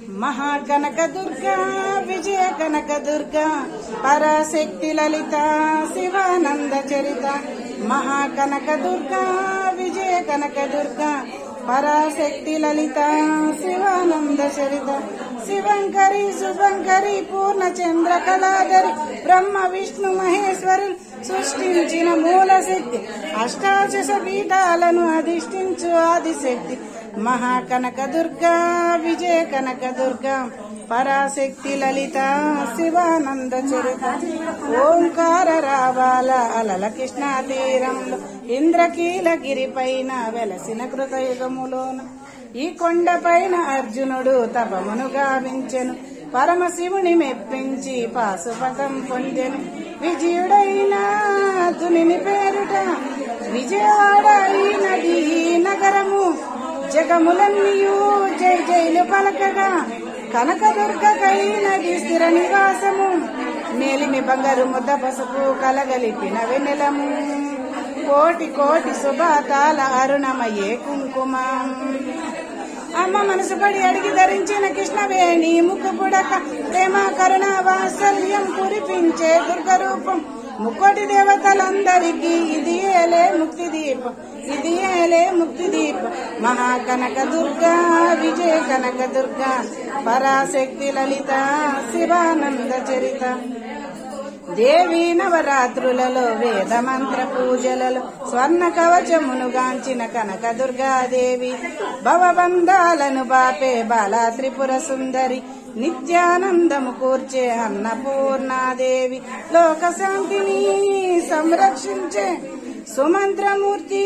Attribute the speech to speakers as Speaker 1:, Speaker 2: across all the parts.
Speaker 1: महाकनक दुर्गा विजय कनक दुर्गा पराशक्ति ललिता शिवानंद चरिता। महाकनक दुर्गा विजय कनक दुर्गा पराशक्ति ललिता शिवानंद चरिता। शिवंकरी शुभंकरी पूर्ण चंद्र कलाधरी ब्रह्म विष्णु महेश्वरी సృష్టించిన మూల శక్తి అష్టాదశ పీఠాలను అధిష్ఠించు ఆదిశక్తి మహాకనక దుర్గా విజయ కనక దుర్గా పరాశక్తి లలిత శివానంద చరిత। ఓంకార రావాల అలల కృష్ణా తీరంలో ఇంద్రకీలగిరి పైన వెలసిన కృతయుగములోన ఈ కొండపైన అర్జునుడు తపమును గావించెను పరమశివుని మెప్పించి పాశుపతం పొందెను విజయుడైన తునిని పేరుట విజయవాడ అయినది నగరము జగములన్నీయు జై జైలు పలకగా కనకదుర్గకైనది స్థిర నివాసము మేలిమి బంగారు ముద్ద పసుపు కలగలిపిన వెన్నెలము కోటి కోటి శుభాతాల అరుణమయే కుంకుమ అమ్మ మనసు పడి అడిగి ధరించిన కృష్ణవేణి ముక్కు పుడక ప్రేమ కరుణ వాత్సల్యం కురిపించే దుర్గ రూపం ముక్కోటి దేవతలందరికీ ఇది ఏలే ముక్తి దీపం ఇది ఏలే ముక్తి దీపం మహాకనక దుర్గా విజయ కనక దుర్గా పరాశక్తి లలిత శివానంద చరిత। దేవి నవరాత్రులలో వేద మంత్ర పూజలలో స్వర్ణ కవచమును గాంచిన కనక దుర్గాదేవి భవబంధాలను బాపే బాలా త్రిపుర సుందరి నిత్యానందము కూర్చే అన్నపూర్ణాదేవి లోక శాంతిని సంరక్షించే సుమంత్రమూర్తి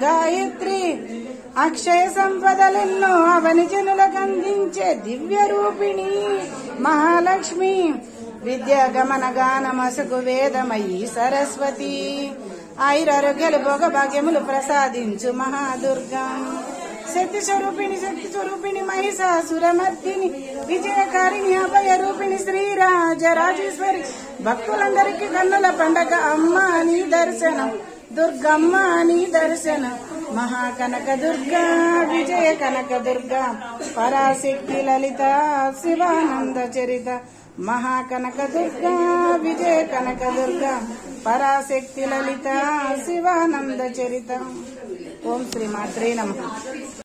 Speaker 1: గాయత్రి అక్షయ సంపదలెన్నో అవని జనులకు అందించే దివ్య రూపిణి మహాలక్ష్మి విద్యా గమన గానమసకు వేదమయీ సరస్వతి ఆయురారోగ్యాలు భోగభాగ్యములు ప్రసాదించు మహాదుర్గా శక్తి స్వరూపిణి మహిషాసురమర్దిని విజయకారిణి అభయ రూపిణి శ్రీరాజరాజేశ్వరి భక్తులందరికీ కన్నుల పండగ అమ్మ నీ దర్శనం దుర్గమ్మ నీ దర్శనం మహాకనక దుర్గా విజయ కనక దుర్గా పరాశక్తి లలిత శివానంద చరిత। महाकनक दुर्गा विजय कनक दुर्गा पराशक्ति ललिता शिवानंद चरिता। ओम श्री मात्रे नमः।